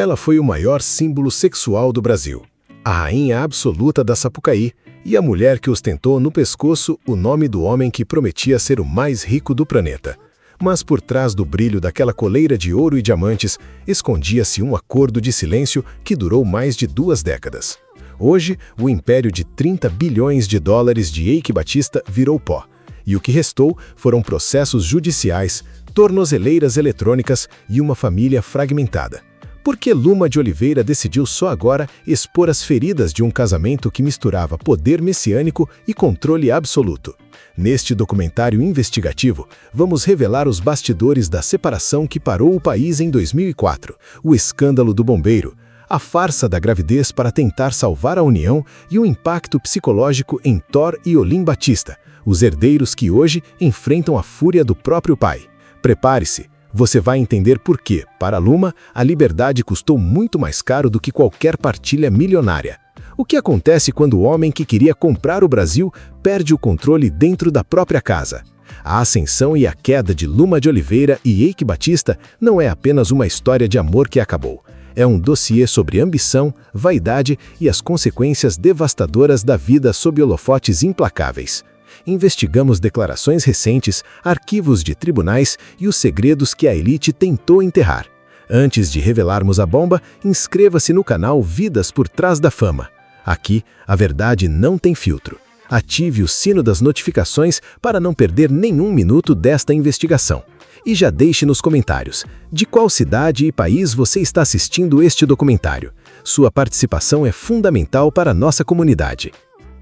Ela foi o maior símbolo sexual do Brasil, a rainha absoluta da Sapucaí e a mulher que ostentou no pescoço o nome do homem que prometia ser o mais rico do planeta. Mas por trás do brilho daquela coleira de ouro e diamantes, escondia-se um acordo de silêncio que durou mais de 2 décadas. Hoje, o império de 30 bilhões de dólares de Eike Batista virou pó, e o que restou foram processos judiciais, tornozeleiras eletrônicas e uma família fragmentada. Por que Luma de Oliveira decidiu só agora expor as feridas de um casamento que misturava poder messiânico e controle absoluto? Neste documentário investigativo, vamos revelar os bastidores da separação que parou o país em 2004, o escândalo do bombeiro, a farsa da gravidez para tentar salvar a união e o impacto psicológico em Thor e Olim Batista, os herdeiros que hoje enfrentam a fúria do próprio pai. Prepare-se! Você vai entender por que, para Luma, a liberdade custou muito mais caro do que qualquer partilha milionária. O que acontece quando o homem que queria comprar o Brasil perde o controle dentro da própria casa? A ascensão e a queda de Luma de Oliveira e Eike Batista não é apenas uma história de amor que acabou. É um dossiê sobre ambição, vaidade e as consequências devastadoras da vida sob holofotes implacáveis. Investigamos declarações recentes, arquivos de tribunais e os segredos que a elite tentou enterrar. Antes de revelarmos a bomba, inscreva-se no canal Vidas por Trás da Fama. Aqui, a verdade não tem filtro. Ative o sino das notificações para não perder nenhum minuto desta investigação. E já deixe nos comentários de qual cidade e país você está assistindo este documentário. Sua participação é fundamental para a nossa comunidade.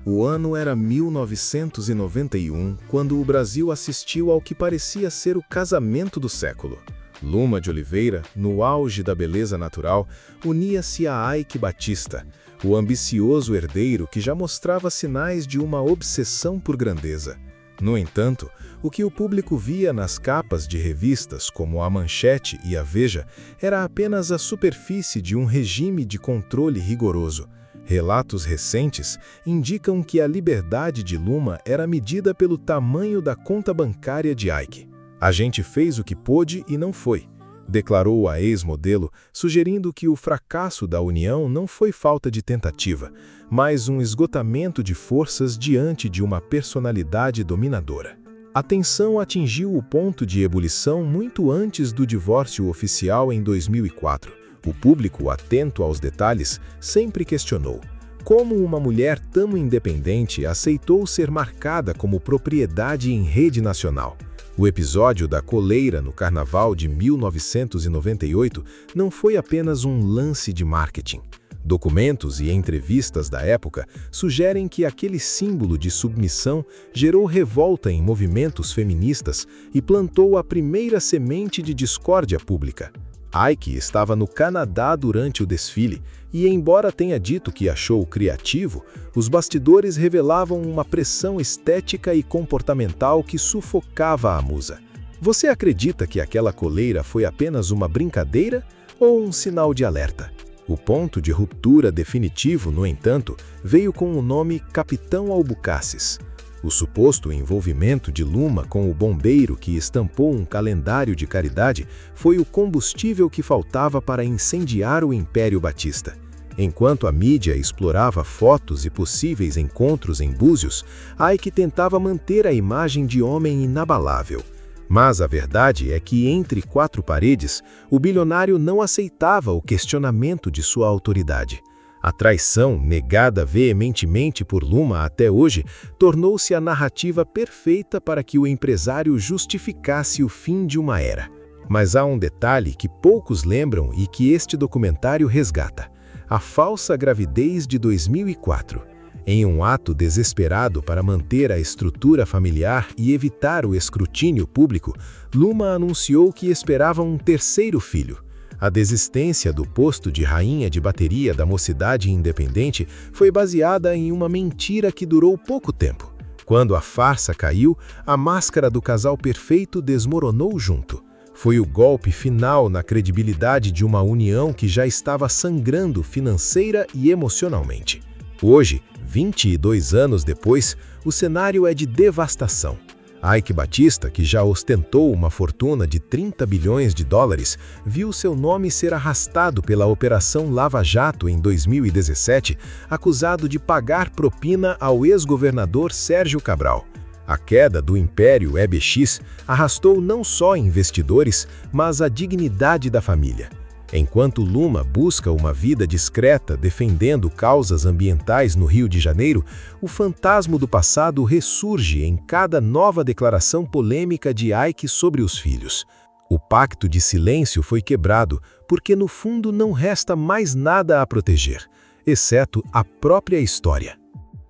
O ano era 1991, quando o Brasil assistiu ao que parecia ser o casamento do século. Luma de Oliveira, no auge da beleza natural, unia-se a Eike Batista, o ambicioso herdeiro que já mostrava sinais de uma obsessão por grandeza. No entanto, o que o público via nas capas de revistas como a Manchete e a Veja era apenas a superfície de um regime de controle rigoroso. Relatos recentes indicam que a liberdade de Luma era medida pelo tamanho da conta bancária de Eike. A gente fez o que pôde e não foi, declarou a ex-modelo, sugerindo que o fracasso da união não foi falta de tentativa, mas um esgotamento de forças diante de uma personalidade dominadora. A tensão atingiu o ponto de ebulição muito antes do divórcio oficial em 2004. O público, atento aos detalhes, sempre questionou como uma mulher tão independente aceitou ser marcada como propriedade em rede nacional. O episódio da coleira no Carnaval de 1998 não foi apenas um lance de marketing. Documentos e entrevistas da época sugerem que aquele símbolo de submissão gerou revolta em movimentos feministas e plantou a primeira semente de discórdia pública. Eike estava no Canadá durante o desfile e, embora tenha dito que achou criativo, os bastidores revelavam uma pressão estética e comportamental que sufocava a musa. Você acredita que aquela coleira foi apenas uma brincadeira ou um sinal de alerta? O ponto de ruptura definitivo, no entanto, veio com o nome Capitão Albucaces. O suposto envolvimento de Luma com o bombeiro que estampou um calendário de caridade foi o combustível que faltava para incendiar o Império Batista. Enquanto a mídia explorava fotos e possíveis encontros em Búzios, Eike tentava manter a imagem de homem inabalável. Mas a verdade é que, entre 4 paredes, o bilionário não aceitava o questionamento de sua autoridade. A traição, negada veementemente por Luma até hoje, tornou-se a narrativa perfeita para que o empresário justificasse o fim de uma era. Mas há um detalhe que poucos lembram e que este documentário resgata: a falsa gravidez de 2004. Em um ato desesperado para manter a estrutura familiar e evitar o escrutínio público, Luma anunciou que esperava um 3º filho. A desistência do posto de rainha de bateria da Mocidade Independente foi baseada em uma mentira que durou pouco tempo. Quando a farsa caiu, a máscara do casal perfeito desmoronou junto. Foi o golpe final na credibilidade de uma união que já estava sangrando financeira e emocionalmente. Hoje, 22 anos depois, o cenário é de devastação. Ike Batista, que já ostentou uma fortuna de 30 bilhões de dólares, viu seu nome ser arrastado pela Operação Lava Jato em 2017, acusado de pagar propina ao ex-governador Sérgio Cabral. A queda do Império EBX arrastou não só investidores, mas a dignidade da família. Enquanto Luma busca uma vida discreta defendendo causas ambientais no Rio de Janeiro, o fantasma do passado ressurge em cada nova declaração polêmica de Ike sobre os filhos. O pacto de silêncio foi quebrado porque no fundo não resta mais nada a proteger, exceto a própria história.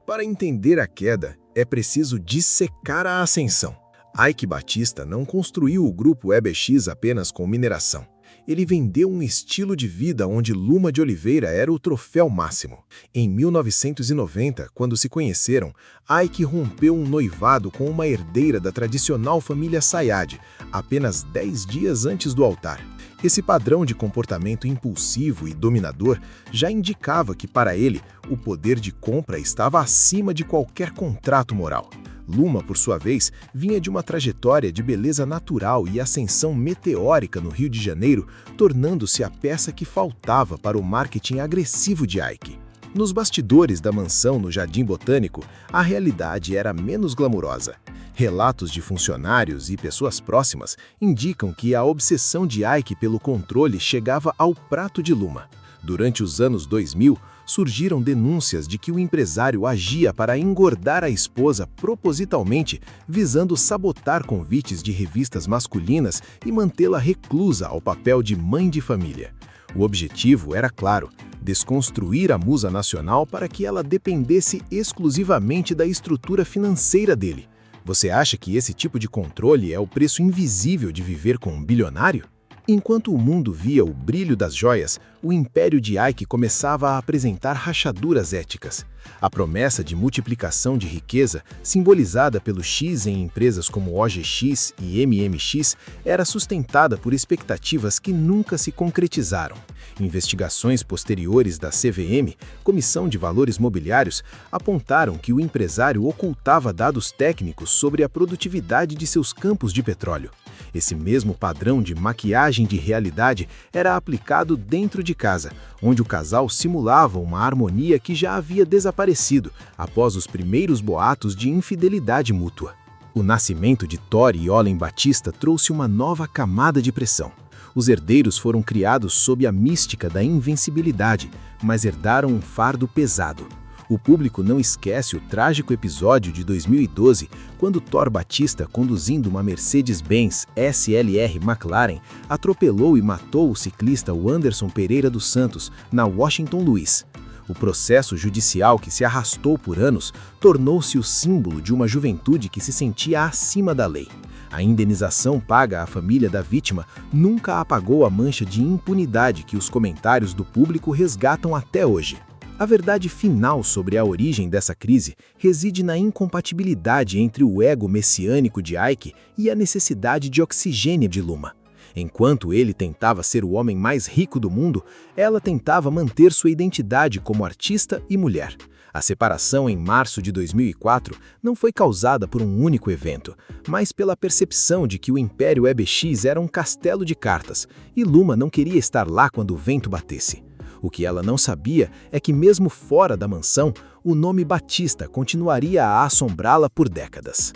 Para entender a queda, é preciso dissecar a ascensão. Ike Batista não construiu o grupo EBX apenas com mineração. Ele vendeu um estilo de vida onde Luma de Oliveira era o troféu máximo. Em 1990, quando se conheceram, Ike rompeu um noivado com uma herdeira da tradicional família Sayad, apenas 10 dias antes do altar. Esse padrão de comportamento impulsivo e dominador já indicava que, para ele, o poder de compra estava acima de qualquer contrato moral. Luma, por sua vez, vinha de uma trajetória de beleza natural e ascensão meteórica no Rio de Janeiro, tornando-se a peça que faltava para o marketing agressivo de Ike. Nos bastidores da mansão no Jardim Botânico, a realidade era menos glamurosa. Relatos de funcionários e pessoas próximas indicam que a obsessão de Ike pelo controle chegava ao prato de Luma. Durante os anos 2000, surgiram denúncias de que o empresário agia para engordar a esposa propositalmente, visando sabotar convites de revistas masculinas e mantê-la reclusa ao papel de mãe de família. O objetivo era claro: desconstruir a musa nacional para que ela dependesse exclusivamente da estrutura financeira dele. Você acha que esse tipo de controle é o preço invisível de viver com um bilionário? Enquanto o mundo via o brilho das joias, o império de Ike começava a apresentar rachaduras éticas. A promessa de multiplicação de riqueza, simbolizada pelo X em empresas como OGX e MMX, era sustentada por expectativas que nunca se concretizaram. Investigações posteriores da CVM, Comissão de Valores Mobiliários, apontaram que o empresário ocultava dados técnicos sobre a produtividade de seus campos de petróleo. Esse mesmo padrão de maquiagem de realidade era aplicado dentro de casa, onde o casal simulava uma harmonia que já havia desaparecido após os primeiros boatos de infidelidade mútua. O nascimento de Tori e Olen Batista trouxe uma nova camada de pressão. Os herdeiros foram criados sob a mística da invencibilidade, mas herdaram um fardo pesado. O público não esquece o trágico episódio de 2012, quando Thor Batista, conduzindo uma Mercedes-Benz SLR McLaren, atropelou e matou o ciclista Wanderson Pereira dos Santos, na Washington Luiz. O processo judicial, que se arrastou por anos, tornou-se o símbolo de uma juventude que se sentia acima da lei. A indenização paga à família da vítima nunca apagou a mancha de impunidade que os comentários do público resgatam até hoje. A verdade final sobre a origem dessa crise reside na incompatibilidade entre o ego messiânico de Ike e a necessidade de oxigênio de Luma. Enquanto ele tentava ser o homem mais rico do mundo, ela tentava manter sua identidade como artista e mulher. A separação em março de 2004 não foi causada por um único evento, mas pela percepção de que o Império EBX era um castelo de cartas e Luma não queria estar lá quando o vento batesse. O que ela não sabia é que, mesmo fora da mansão, o nome Batista continuaria a assombrá-la por décadas.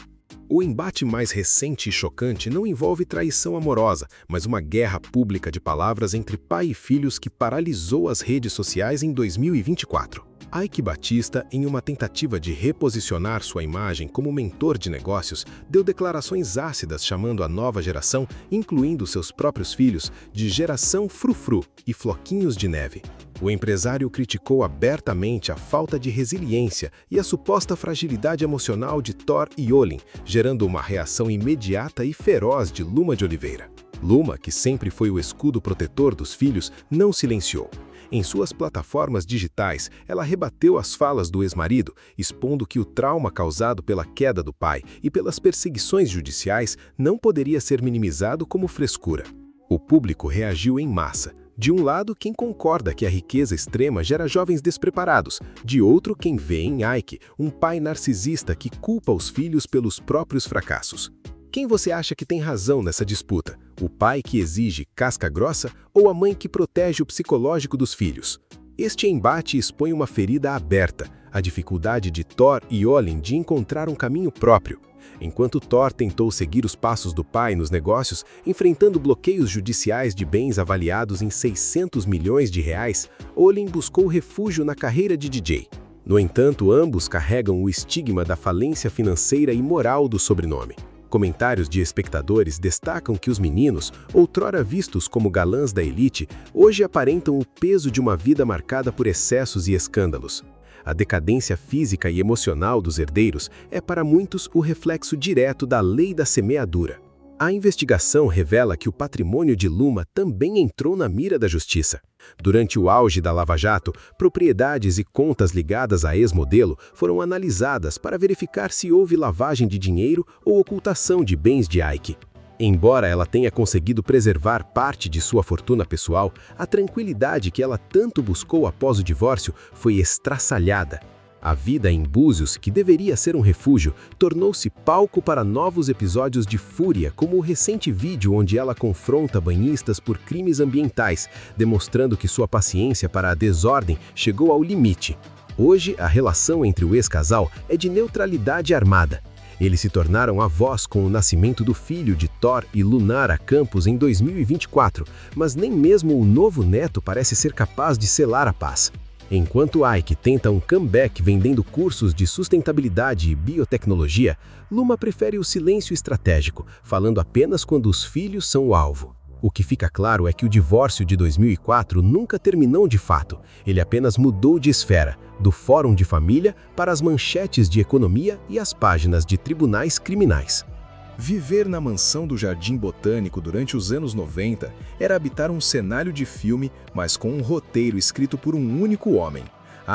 O embate mais recente e chocante não envolve traição amorosa, mas uma guerra pública de palavras entre pai e filhos que paralisou as redes sociais em 2024. Ike Batista, em uma tentativa de reposicionar sua imagem como mentor de negócios, deu declarações ácidas chamando a nova geração, incluindo seus próprios filhos, de geração frufru e floquinhos de neve. O empresário criticou abertamente a falta de resiliência e a suposta fragilidade emocional de Thor e Olen, gerando uma reação imediata e feroz de Luma de Oliveira. Luma, que sempre foi o escudo protetor dos filhos, não silenciou. Em suas plataformas digitais, ela rebateu as falas do ex-marido, expondo que o trauma causado pela queda do pai e pelas perseguições judiciais não poderia ser minimizado como frescura. O público reagiu em massa, De um lado, quem concorda que a riqueza extrema gera jovens despreparados, de outro, quem vê em Ike um pai narcisista que culpa os filhos pelos próprios fracassos. Quem você acha que tem razão nessa disputa? O pai que exige casca grossa ou a mãe que protege o psicológico dos filhos? Este embate expõe uma ferida aberta, a dificuldade de Thor e Olin de encontrar um caminho próprio. Enquanto Thor tentou seguir os passos do pai nos negócios, enfrentando bloqueios judiciais de bens avaliados em 600 milhões de reais, Olin buscou refúgio na carreira de DJ. No entanto, ambos carregam o estigma da falência financeira e moral do sobrenome. Comentários de espectadores destacam que os meninos, outrora vistos como galãs da elite, hoje aparentam o peso de uma vida marcada por excessos e escândalos. A decadência física e emocional dos herdeiros é para muitos o reflexo direto da lei da semeadura. A investigação revela que o patrimônio de Luma também entrou na mira da justiça. Durante o auge da Lava Jato, propriedades e contas ligadas à ex-modelo foram analisadas para verificar se houve lavagem de dinheiro ou ocultação de bens de Ike. Embora ela tenha conseguido preservar parte de sua fortuna pessoal, a tranquilidade que ela tanto buscou após o divórcio foi estraçalhada. A vida em Búzios, que deveria ser um refúgio, tornou-se palco para novos episódios de fúria, como o recente vídeo onde ela confronta banhistas por crimes ambientais, demonstrando que sua paciência para a desordem chegou ao limite. Hoje, a relação entre o ex-casal é de neutralidade armada. Eles se tornaram avós com o nascimento do filho de Thor e Lunara Campos em 2024, mas nem mesmo o novo neto parece ser capaz de selar a paz. Enquanto Ike tenta um comeback vendendo cursos de sustentabilidade e biotecnologia, Luma prefere o silêncio estratégico, falando apenas quando os filhos são o alvo. O que fica claro é que o divórcio de 2004 nunca terminou de fato, ele apenas mudou de esfera, do fórum de família para as manchetes de economia e as páginas de tribunais criminais. Viver na mansão do Jardim Botânico durante os anos 90 era habitar um cenário de filme, mas com um roteiro escrito por um único homem.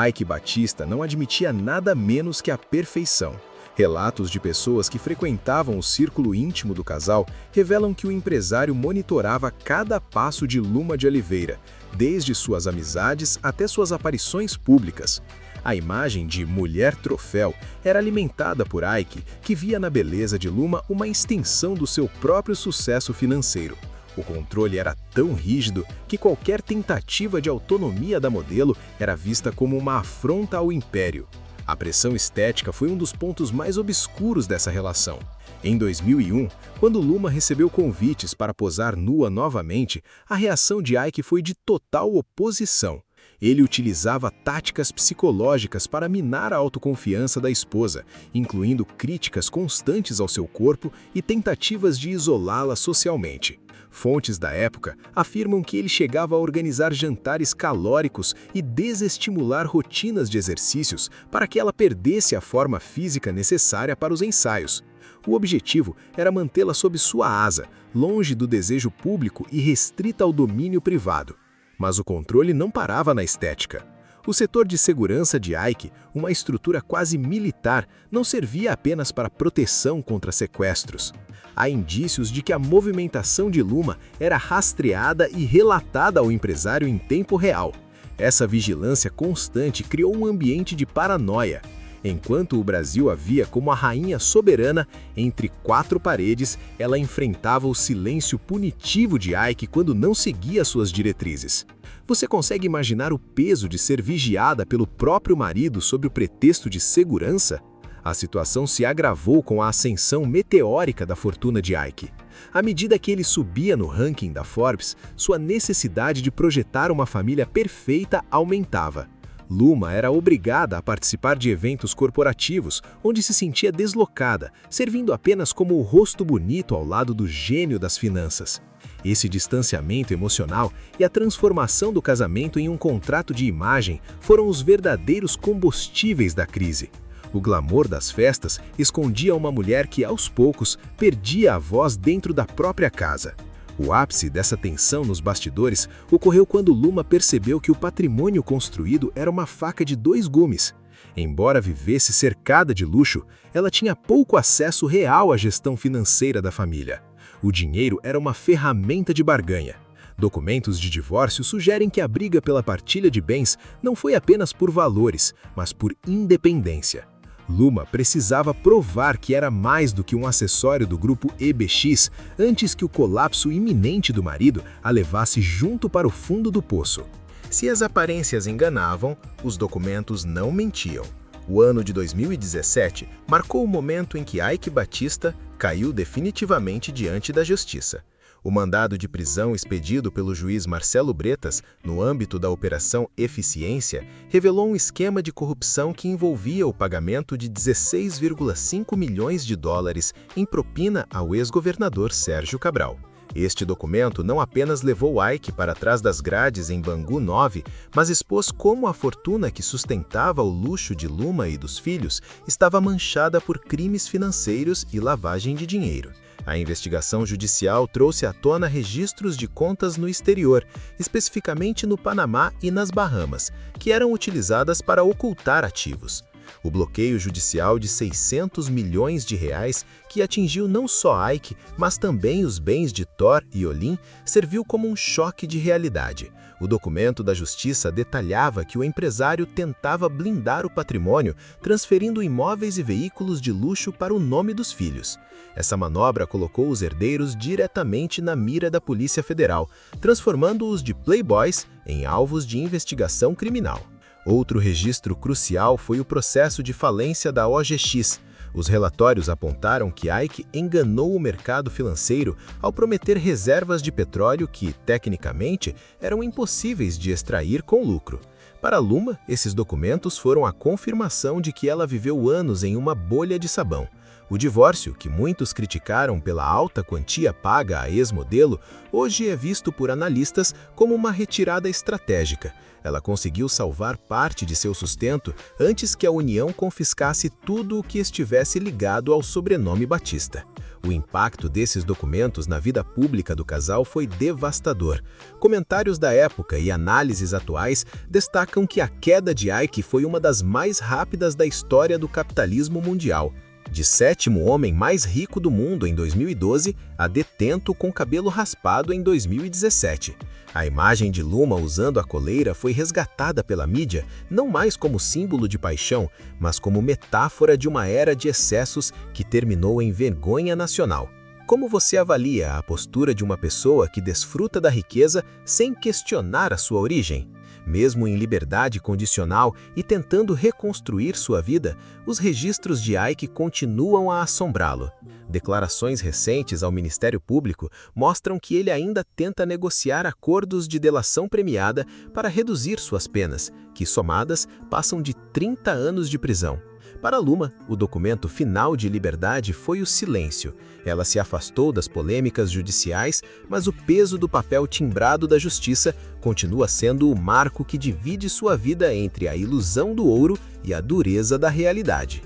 Ike Batista não admitia nada menos que a perfeição. Relatos de pessoas que frequentavam o círculo íntimo do casal revelam que o empresário monitorava cada passo de Luma de Oliveira, desde suas amizades até suas aparições públicas. A imagem de mulher troféu era alimentada por Ike, que via na beleza de Luma uma extensão do seu próprio sucesso financeiro. O controle era tão rígido que qualquer tentativa de autonomia da modelo era vista como uma afronta ao império. A pressão estética foi um dos pontos mais obscuros dessa relação. Em 2001, quando Luma recebeu convites para posar nua novamente, a reação de Ike foi de total oposição. Ele utilizava táticas psicológicas para minar a autoconfiança da esposa, incluindo críticas constantes ao seu corpo e tentativas de isolá-la socialmente. Fontes da época afirmam que ele chegava a organizar jantares calóricos e desestimular rotinas de exercícios para que ela perdesse a forma física necessária para os ensaios. O objetivo era mantê-la sob sua asa, longe do desejo público e restrita ao domínio privado. Mas o controle não parava na estética. O setor de segurança de Ike, uma estrutura quase militar, não servia apenas para proteção contra sequestros. Há indícios de que a movimentação de Luma era rastreada e relatada ao empresário em tempo real. Essa vigilância constante criou um ambiente de paranoia. Enquanto o Brasil a via como a rainha soberana, entre quatro paredes, ela enfrentava o silêncio punitivo de Ike quando não seguia suas diretrizes. Você consegue imaginar o peso de ser vigiada pelo próprio marido sob o pretexto de segurança? A situação se agravou com a ascensão meteórica da fortuna de Ike. À medida que ele subia no ranking da Forbes, sua necessidade de projetar uma família perfeita aumentava. Luma era obrigada a participar de eventos corporativos, onde se sentia deslocada, servindo apenas como o rosto bonito ao lado do gênio das finanças. Esse distanciamento emocional e a transformação do casamento em um contrato de imagem foram os verdadeiros combustíveis da crise. O glamour das festas escondia uma mulher que, aos poucos, perdia a voz dentro da própria casa. O ápice dessa tensão nos bastidores ocorreu quando Luma percebeu que o patrimônio construído era uma faca de dois gumes. Embora vivesse cercada de luxo, ela tinha pouco acesso real à gestão financeira da família. O dinheiro era uma ferramenta de barganha. Documentos de divórcio sugerem que a briga pela partilha de bens não foi apenas por valores, mas por independência. Luma precisava provar que era mais do que um acessório do grupo EBX antes que o colapso iminente do marido a levasse junto para o fundo do poço. Se as aparências enganavam, os documentos não mentiam. O ano de 2017 marcou o momento em que Eike Batista caiu definitivamente diante da justiça. O mandado de prisão expedido pelo juiz Marcelo Bretas, no âmbito da Operação Eficiência, revelou um esquema de corrupção que envolvia o pagamento de 16,5 milhões de dólares em propina ao ex-governador Sérgio Cabral. Este documento não apenas levou Eike para trás das grades em Bangu 9, mas expôs como a fortuna que sustentava o luxo de Luma e dos filhos estava manchada por crimes financeiros e lavagem de dinheiro. A investigação judicial trouxe à tona registros de contas no exterior, especificamente no Panamá e nas Bahamas, que eram utilizadas para ocultar ativos. O bloqueio judicial de 600 milhões de reais, que atingiu não só Eike, mas também os bens de Thor e Olim, serviu como um choque de realidade. O documento da justiça detalhava que o empresário tentava blindar o patrimônio, transferindo imóveis e veículos de luxo para o nome dos filhos. Essa manobra colocou os herdeiros diretamente na mira da Polícia Federal, transformando-os de playboys em alvos de investigação criminal. Outro registro crucial foi o processo de falência da OGX. Os relatórios apontaram que Eike enganou o mercado financeiro ao prometer reservas de petróleo que, tecnicamente, eram impossíveis de extrair com lucro. Para Luma, esses documentos foram a confirmação de que ela viveu anos em uma bolha de sabão. O divórcio, que muitos criticaram pela alta quantia paga à ex-modelo, hoje é visto por analistas como uma retirada estratégica. Ela conseguiu salvar parte de seu sustento antes que a União confiscasse tudo o que estivesse ligado ao sobrenome Batista. O impacto desses documentos na vida pública do casal foi devastador. Comentários da época e análises atuais destacam que a queda de Eike foi uma das mais rápidas da história do capitalismo mundial. De sétimo homem mais rico do mundo em 2012 a detento com cabelo raspado em 2017. A imagem de Luma usando a coleira foi resgatada pela mídia, não mais como símbolo de paixão, mas como metáfora de uma era de excessos que terminou em vergonha nacional. Como você avalia a postura de uma pessoa que desfruta da riqueza sem questionar a sua origem? Mesmo em liberdade condicional e tentando reconstruir sua vida, os registros de Eike continuam a assombrá-lo. Declarações recentes ao Ministério Público mostram que ele ainda tenta negociar acordos de delação premiada para reduzir suas penas, que somadas passam de 30 anos de prisão. Para Luma, o documento final de liberdade foi o silêncio. Ela se afastou das polêmicas judiciais, mas o peso do papel timbrado da justiça continua sendo o marco que divide sua vida entre a ilusão do ouro e a dureza da realidade.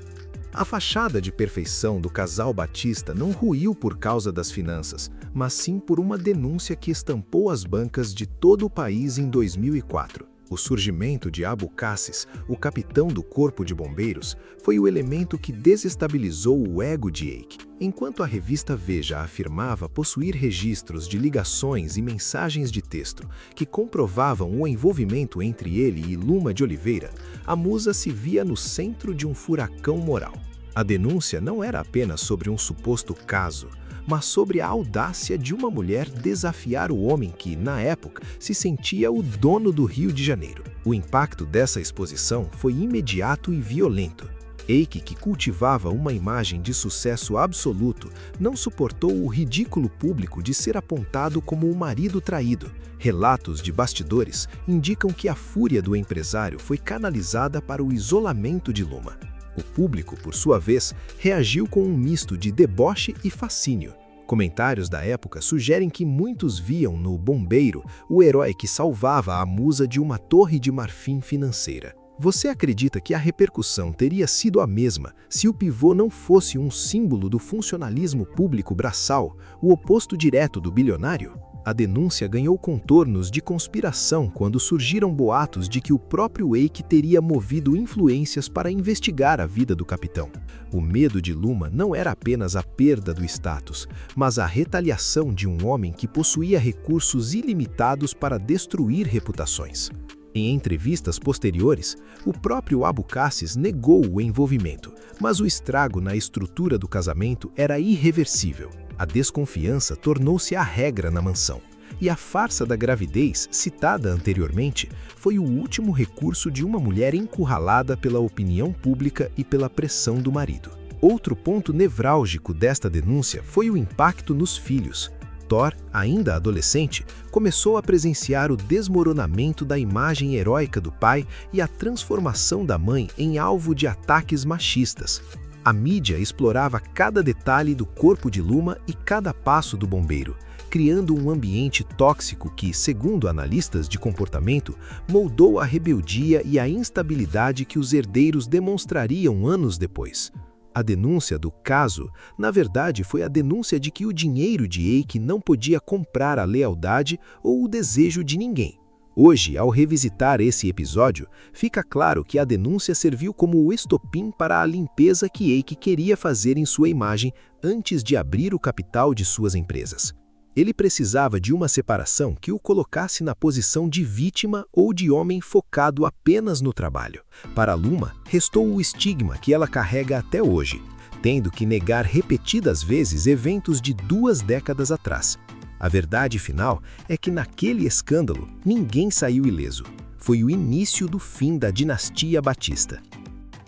A fachada de perfeição do casal Batista não ruiu por causa das finanças, mas sim por uma denúncia que estampou as bancas de todo o país em 2004. O surgimento de Abu Cassis, o capitão do Corpo de Bombeiros, foi o elemento que desestabilizou o ego de Eike. Enquanto a revista Veja afirmava possuir registros de ligações e mensagens de texto que comprovavam o envolvimento entre ele e Luma de Oliveira, a musa se via no centro de um furacão moral. A denúncia não era apenas sobre um suposto caso, mas sobre a audácia de uma mulher desafiar o homem que, na época, se sentia o dono do Rio de Janeiro. O impacto dessa exposição foi imediato e violento. Eike, que cultivava uma imagem de sucesso absoluto, não suportou o ridículo público de ser apontado como o marido traído. Relatos de bastidores indicam que a fúria do empresário foi canalizada para o isolamento de Luma. O público, por sua vez, reagiu com um misto de deboche e fascínio. Comentários da época sugerem que muitos viam no bombeiro o herói que salvava a musa de uma torre de marfim financeira. Você acredita que a repercussão teria sido a mesma se o pivô não fosse um símbolo do funcionalismo público braçal, o oposto direto do bilionário? A denúncia ganhou contornos de conspiração quando surgiram boatos de que o próprio Eike teria movido influências para investigar a vida do capitão. O medo de Luma não era apenas a perda do status, mas a retaliação de um homem que possuía recursos ilimitados para destruir reputações. Em entrevistas posteriores, o próprio Abulcasis negou o envolvimento, mas o estrago na estrutura do casamento era irreversível. A desconfiança tornou-se a regra na mansão, e a farsa da gravidez, citada anteriormente, foi o último recurso de uma mulher encurralada pela opinião pública e pela pressão do marido. Outro ponto nevrálgico desta denúncia foi o impacto nos filhos. Thor, ainda adolescente, começou a presenciar o desmoronamento da imagem heróica do pai e a transformação da mãe em alvo de ataques machistas. A mídia explorava cada detalhe do corpo de Luma e cada passo do bombeiro, criando um ambiente tóxico que, segundo analistas de comportamento, moldou a rebeldia e a instabilidade que os herdeiros demonstrariam anos depois. A denúncia do caso, na verdade, foi a denúncia de que o dinheiro de Eike não podia comprar a lealdade ou o desejo de ninguém. Hoje, ao revisitar esse episódio, fica claro que a denúncia serviu como o estopim para a limpeza que Eike queria fazer em sua imagem antes de abrir o capital de suas empresas. Ele precisava de uma separação que o colocasse na posição de vítima ou de homem focado apenas no trabalho. Para Luma, restou o estigma que ela carrega até hoje, tendo que negar repetidas vezes eventos de 2 décadas atrás. A verdade final é que naquele escândalo, ninguém saiu ileso. Foi o início do fim da dinastia Batista.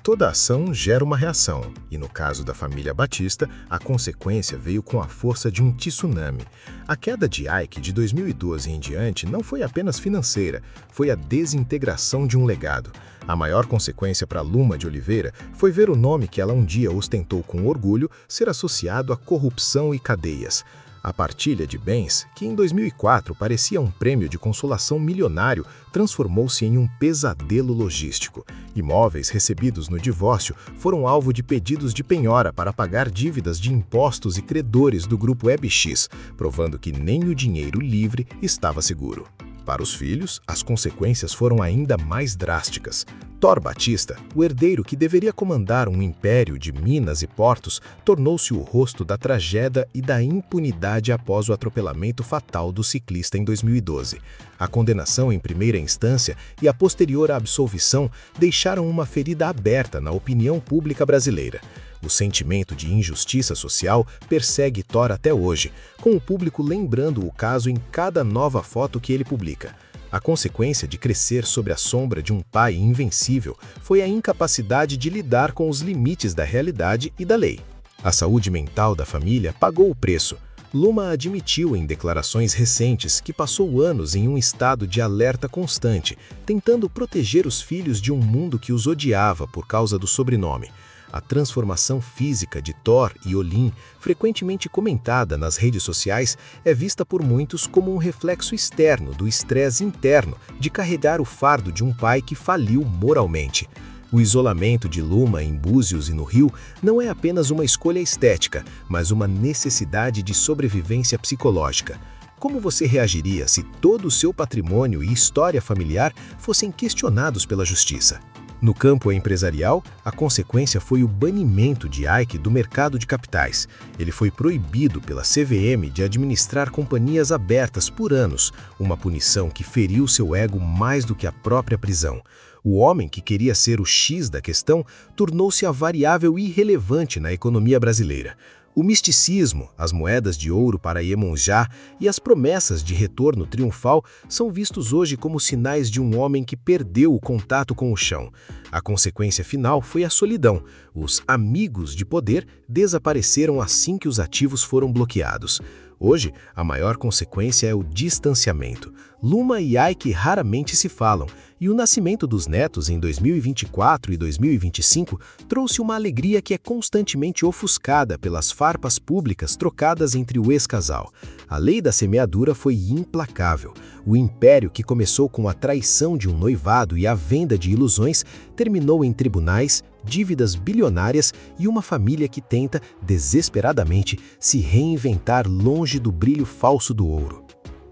Toda ação gera uma reação, e no caso da família Batista, a consequência veio com a força de um tsunami. A queda de Eike de 2012 em diante não foi apenas financeira, foi a desintegração de um legado. A maior consequência para Luma de Oliveira foi ver o nome que ela um dia ostentou com orgulho ser associado à corrupção e cadeias. A partilha de bens, que em 2004 parecia um prêmio de consolação milionário, transformou-se em um pesadelo logístico. Imóveis recebidos no divórcio foram alvo de pedidos de penhora para pagar dívidas de impostos e credores do grupo EBX, provando que nem o dinheiro livre estava seguro. Para os filhos, as consequências foram ainda mais drásticas. Thor Batista, o herdeiro que deveria comandar um império de minas e portos, tornou-se o rosto da tragédia e da impunidade após o atropelamento fatal do ciclista em 2012. A condenação em primeira instância e a posterior absolvição deixaram uma ferida aberta na opinião pública brasileira. O sentimento de injustiça social persegue Thor até hoje, com o público lembrando o caso em cada nova foto que ele publica. A consequência de crescer sob a sombra de um pai invencível foi a incapacidade de lidar com os limites da realidade e da lei. A saúde mental da família pagou o preço. Luma admitiu em declarações recentes que passou anos em um estado de alerta constante, tentando proteger os filhos de um mundo que os odiava por causa do sobrenome. A transformação física de Thor e Olin, frequentemente comentada nas redes sociais, é vista por muitos como um reflexo externo do estresse interno de carregar o fardo de um pai que faliu moralmente. O isolamento de Luma em Búzios e no Rio não é apenas uma escolha estética, mas uma necessidade de sobrevivência psicológica. Como você reagiria se todo o seu patrimônio e história familiar fossem questionados pela justiça? No campo empresarial, a consequência foi o banimento de Eike do mercado de capitais. Ele foi proibido pela CVM de administrar companhias abertas por anos, uma punição que feriu seu ego mais do que a própria prisão. O homem que queria ser o X da questão tornou-se a variável irrelevante na economia brasileira. O misticismo, as moedas de ouro para Iemonjá e as promessas de retorno triunfal são vistos hoje como sinais de um homem que perdeu o contato com o chão. A consequência final foi a solidão. Os amigos de poder desapareceram assim que os ativos foram bloqueados. Hoje, a maior consequência é o distanciamento. Luma e Eike raramente se falam, e o nascimento dos netos em 2024 e 2025 trouxe uma alegria que é constantemente ofuscada pelas farpas públicas trocadas entre o ex-casal. A lei da semeadura foi implacável. O império que começou com a traição de um noivado e a venda de ilusões terminou em tribunais, dívidas bilionárias e uma família que tenta, desesperadamente, se reinventar longe do brilho falso do ouro.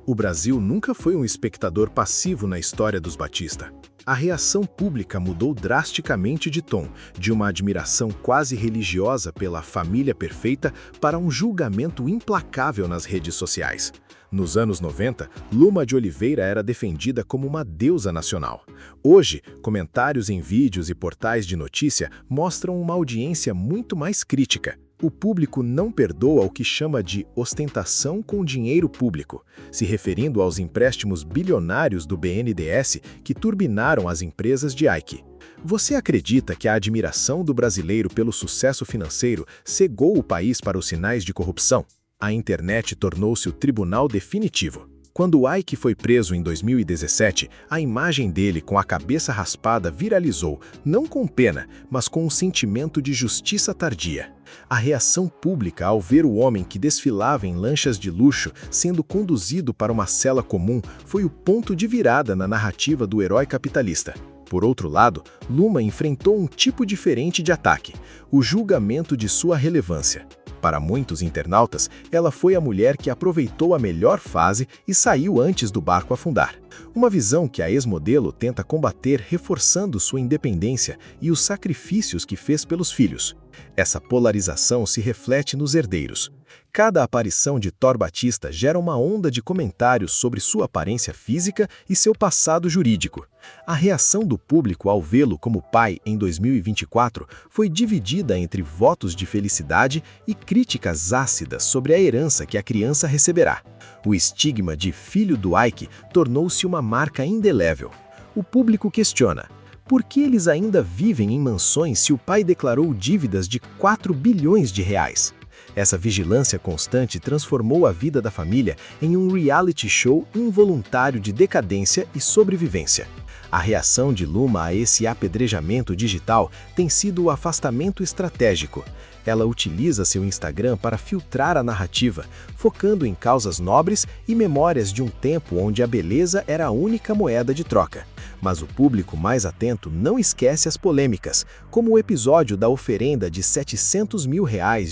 O Brasil nunca foi um espectador passivo na história dos Batista. A reação pública mudou drasticamente de tom, de uma admiração quase religiosa pela família perfeita para um julgamento implacável nas redes sociais. Nos anos 90, Luma de Oliveira era defendida como uma deusa nacional. Hoje, comentários em vídeos e portais de notícia mostram uma audiência muito mais crítica. O público não perdoa o que chama de ostentação com dinheiro público, se referindo aos empréstimos bilionários do BNDES que turbinaram as empresas de Ike. Você acredita que a admiração do brasileiro pelo sucesso financeiro cegou o país para os sinais de corrupção? A internet tornou-se o tribunal definitivo. Quando Ike foi preso em 2017, a imagem dele com a cabeça raspada viralizou, não com pena, mas com um sentimento de justiça tardia. A reação pública ao ver o homem que desfilava em lanchas de luxo sendo conduzido para uma cela comum foi o ponto de virada na narrativa do herói capitalista. Por outro lado, Luma enfrentou um tipo diferente de ataque: o julgamento de sua relevância. Para muitos internautas, ela foi a mulher que aproveitou a melhor fase e saiu antes do barco afundar. Uma visão que a ex-modelo tenta combater reforçando sua independência e os sacrifícios que fez pelos filhos. Essa polarização se reflete nos herdeiros. Cada aparição de Thor Batista gera uma onda de comentários sobre sua aparência física e seu passado jurídico. A reação do público ao vê-lo como pai em 2024 foi dividida entre votos de felicidade e críticas ácidas sobre a herança que a criança receberá. O estigma de filho do Ike tornou-se uma marca indelével. O público questiona: por que eles ainda vivem em mansões se o pai declarou dívidas de 4 bilhões de reais? Essa vigilância constante transformou a vida da família em um reality show involuntário de decadência e sobrevivência. A reação de Luma a esse apedrejamento digital tem sido o afastamento estratégico. Ela utiliza seu Instagram para filtrar a narrativa, focando em causas nobres e memórias de um tempo onde a beleza era a única moeda de troca. Mas o público mais atento não esquece as polêmicas, como o episódio da oferenda de R$700 mil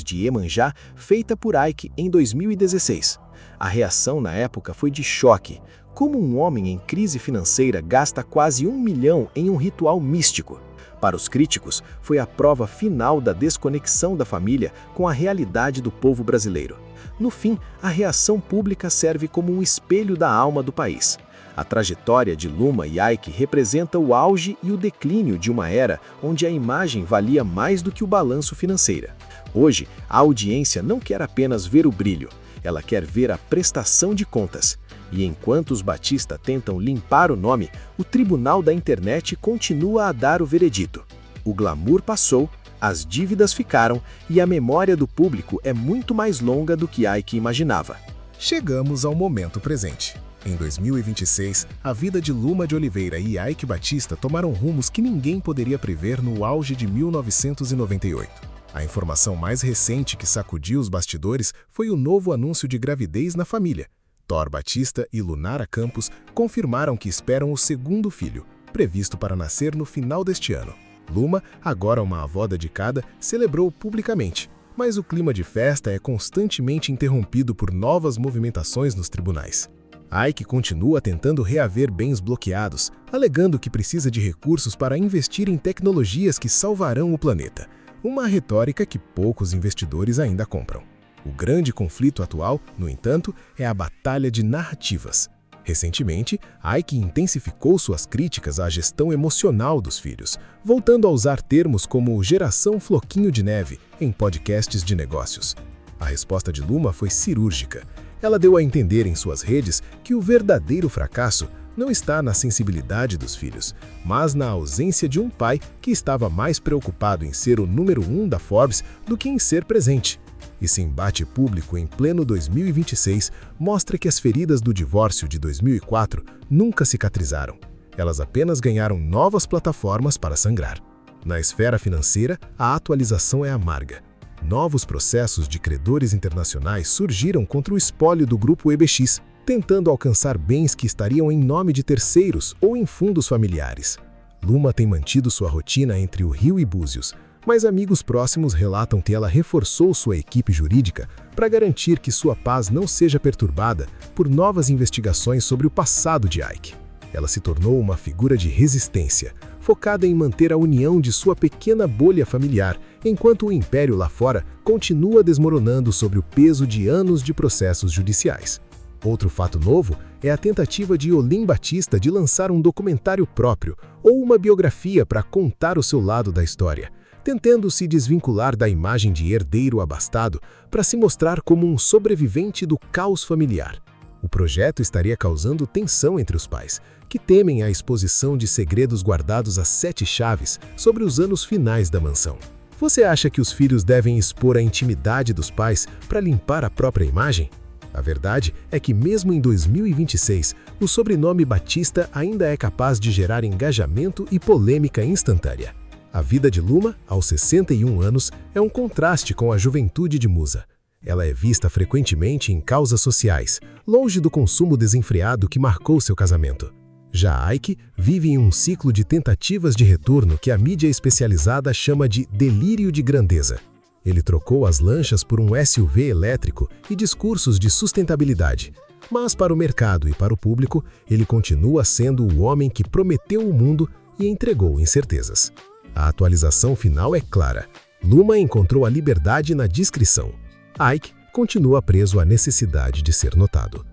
de Iemanjá feita por Ike em 2016. A reação na época foi de choque. Como um homem em crise financeira gasta quase R$1 milhão em um ritual místico? Para os críticos, foi a prova final da desconexão da família com a realidade do povo brasileiro. No fim, a reação pública serve como um espelho da alma do país. A trajetória de Luma e Ike representa o auge e o declínio de uma era onde a imagem valia mais do que o balanço financeiro. Hoje, a audiência não quer apenas ver o brilho, ela quer ver a prestação de contas. E enquanto os Batista tentam limpar o nome, o tribunal da internet continua a dar o veredito. O glamour passou, as dívidas ficaram e a memória do público é muito mais longa do que Ike imaginava. Chegamos ao momento presente. Em 2026, a vida de Luma de Oliveira e Ike Batista tomaram rumos que ninguém poderia prever no auge de 1998. A informação mais recente que sacudiu os bastidores foi o novo anúncio de gravidez na família. Thor Batista e Lunara Campos confirmaram que esperam o segundo filho, previsto para nascer no final deste ano. Luma, agora uma avó dedicada, celebrou publicamente, mas o clima de festa é constantemente interrompido por novas movimentações nos tribunais. Ike continua tentando reaver bens bloqueados, alegando que precisa de recursos para investir em tecnologias que salvarão o planeta, uma retórica que poucos investidores ainda compram. O grande conflito atual, no entanto, é a batalha de narrativas. Recentemente, Ike intensificou suas críticas à gestão emocional dos filhos, voltando a usar termos como geração floquinho de neve em podcasts de negócios. A resposta de Luma foi cirúrgica. Ela deu a entender em suas redes que o verdadeiro fracasso não está na sensibilidade dos filhos, mas na ausência de um pai que estava mais preocupado em ser o número 1 da Forbes do que em ser presente. Esse embate público em pleno 2026 mostra que as feridas do divórcio de 2004 nunca cicatrizaram. Elas apenas ganharam novas plataformas para sangrar. Na esfera financeira, a atualização é amarga. Novos processos de credores internacionais surgiram contra o espólio do grupo EBX, tentando alcançar bens que estariam em nome de terceiros ou em fundos familiares. Luma tem mantido sua rotina entre o Rio e Búzios, mas amigos próximos relatam que ela reforçou sua equipe jurídica para garantir que sua paz não seja perturbada por novas investigações sobre o passado de Ike. Ela se tornou uma figura de resistência, focada em manter a união de sua pequena bolha familiar, enquanto o império lá fora continua desmoronando sobre o peso de anos de processos judiciais. Outro fato novo é a tentativa de Olim Batista de lançar um documentário próprio ou uma biografia para contar o seu lado da história, tentando se desvincular da imagem de herdeiro abastado para se mostrar como um sobrevivente do caos familiar. O projeto estaria causando tensão entre os pais, que temem a exposição de segredos guardados a 7 chaves sobre os anos finais da mansão. Você acha que os filhos devem expor a intimidade dos pais para limpar a própria imagem? A verdade é que mesmo em 2026, o sobrenome Batista ainda é capaz de gerar engajamento e polêmica instantânea. A vida de Luma, aos 61 anos, é um contraste com a juventude de Musa. Ela é vista frequentemente em causas sociais, longe do consumo desenfreado que marcou seu casamento. Já Ike vive em um ciclo de tentativas de retorno que a mídia especializada chama de delírio de grandeza. Ele trocou as lanchas por um SUV elétrico e discursos de sustentabilidade. Mas para o mercado e para o público, ele continua sendo o homem que prometeu o mundo e entregou incertezas. A atualização final é clara. Luma encontrou a liberdade na discrição. Ike continua preso à necessidade de ser notado.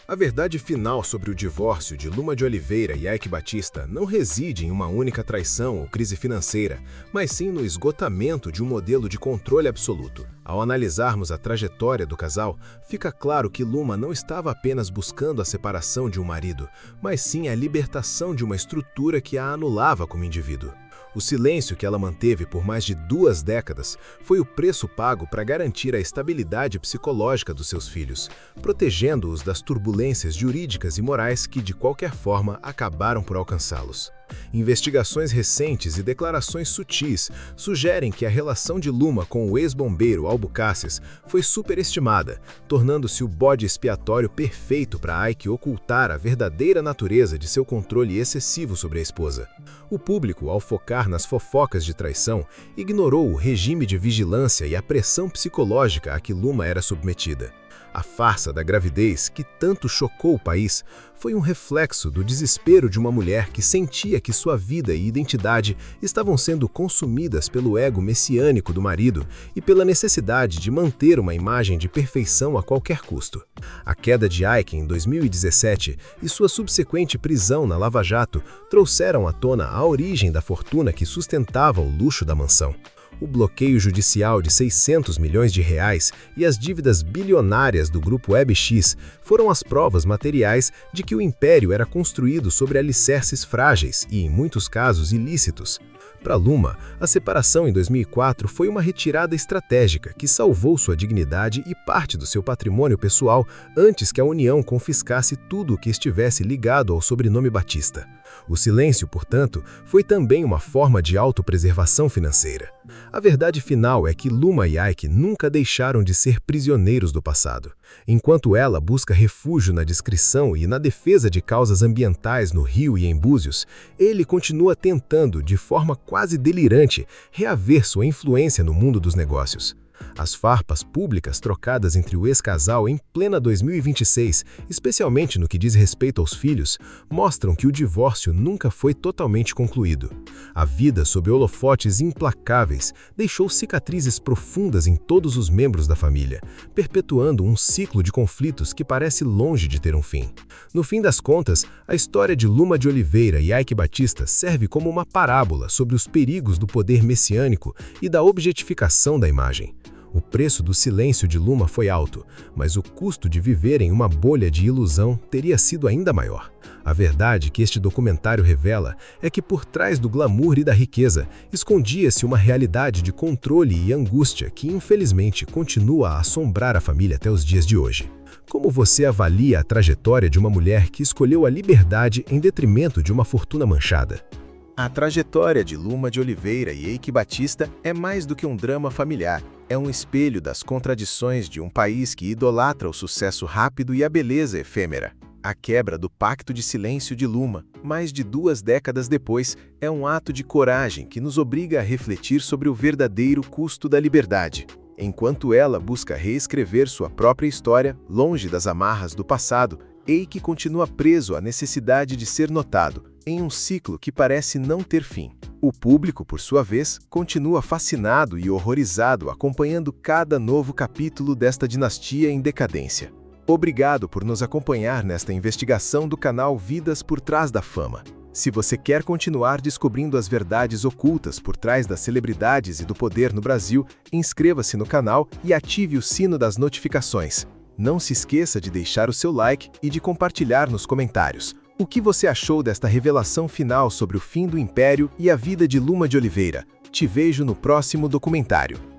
A verdade final sobre o divórcio de Luma de Oliveira e Ike Batista não reside em uma única traição ou crise financeira, mas sim no esgotamento de um modelo de controle absoluto. Ao analisarmos a trajetória do casal, fica claro que Luma não estava apenas buscando a separação de um marido, mas sim a libertação de uma estrutura que a anulava como indivíduo. O silêncio que ela manteve por mais de 2 décadas foi o preço pago para garantir a estabilidade psicológica dos seus filhos, protegendo-os das turbulências jurídicas e morais que, de qualquer forma, acabaram por alcançá-los. Investigações recentes e declarações sutis sugerem que a relação de Luma com o ex-bombeiro Albucaces foi superestimada, tornando-se o bode expiatório perfeito para Ike ocultar a verdadeira natureza de seu controle excessivo sobre a esposa. O público, ao focar nas fofocas de traição, ignorou o regime de vigilância e a pressão psicológica a que Luma era submetida. A farsa da gravidez, que tanto chocou o país, foi um reflexo do desespero de uma mulher que sentia que sua vida e identidade estavam sendo consumidas pelo ego messiânico do marido e pela necessidade de manter uma imagem de perfeição a qualquer custo. A queda de Ike em 2017 e sua subsequente prisão na Lava Jato trouxeram à tona a origem da fortuna que sustentava o luxo da mansão. O bloqueio judicial de 600 milhões de reais e as dívidas bilionárias do grupo WebX foram as provas materiais de que o império era construído sobre alicerces frágeis e, em muitos casos, ilícitos. Para Luma, a separação em 2004 foi uma retirada estratégica que salvou sua dignidade e parte do seu patrimônio pessoal antes que a União confiscasse tudo o que estivesse ligado ao sobrenome Batista. O silêncio, portanto, foi também uma forma de autopreservação financeira. A verdade final é que Luma e Ike nunca deixaram de ser prisioneiros do passado. Enquanto ela busca refúgio na discrição e na defesa de causas ambientais no Rio e em Búzios, ele continua tentando, de forma quase delirante, reaver sua influência no mundo dos negócios. As farpas públicas trocadas entre o ex-casal em plena 2026, especialmente no que diz respeito aos filhos, mostram que o divórcio nunca foi totalmente concluído. A vida sob holofotes implacáveis deixou cicatrizes profundas em todos os membros da família, perpetuando um ciclo de conflitos que parece longe de ter um fim. No fim das contas, a história de Luma de Oliveira e Ike Batista serve como uma parábola sobre os perigos do poder messiânico e da objetificação da imagem. O preço do silêncio de Luma foi alto, mas o custo de viver em uma bolha de ilusão teria sido ainda maior. A verdade que este documentário revela é que por trás do glamour e da riqueza escondia-se uma realidade de controle e angústia que, infelizmente, continua a assombrar a família até os dias de hoje. Como você avalia a trajetória de uma mulher que escolheu a liberdade em detrimento de uma fortuna manchada? A trajetória de Luma de Oliveira e Ike Batista é mais do que um drama familiar. É um espelho das contradições de um país que idolatra o sucesso rápido e a beleza efêmera. A quebra do Pacto de Silêncio de Luma, mais de 2 décadas depois, é um ato de coragem que nos obriga a refletir sobre o verdadeiro custo da liberdade. Enquanto ela busca reescrever sua própria história, longe das amarras do passado, Eike continua preso à necessidade de ser notado, em um ciclo que parece não ter fim. O público, por sua vez, continua fascinado e horrorizado acompanhando cada novo capítulo desta dinastia em decadência. Obrigado por nos acompanhar nesta investigação do canal Vidas por Trás da Fama. Se você quer continuar descobrindo as verdades ocultas por trás das celebridades e do poder no Brasil, inscreva-se no canal e ative o sino das notificações. Não se esqueça de deixar o seu like e de compartilhar nos comentários. O que você achou desta revelação final sobre o fim do Império e a vida de Luma de Oliveira? Te vejo no próximo documentário.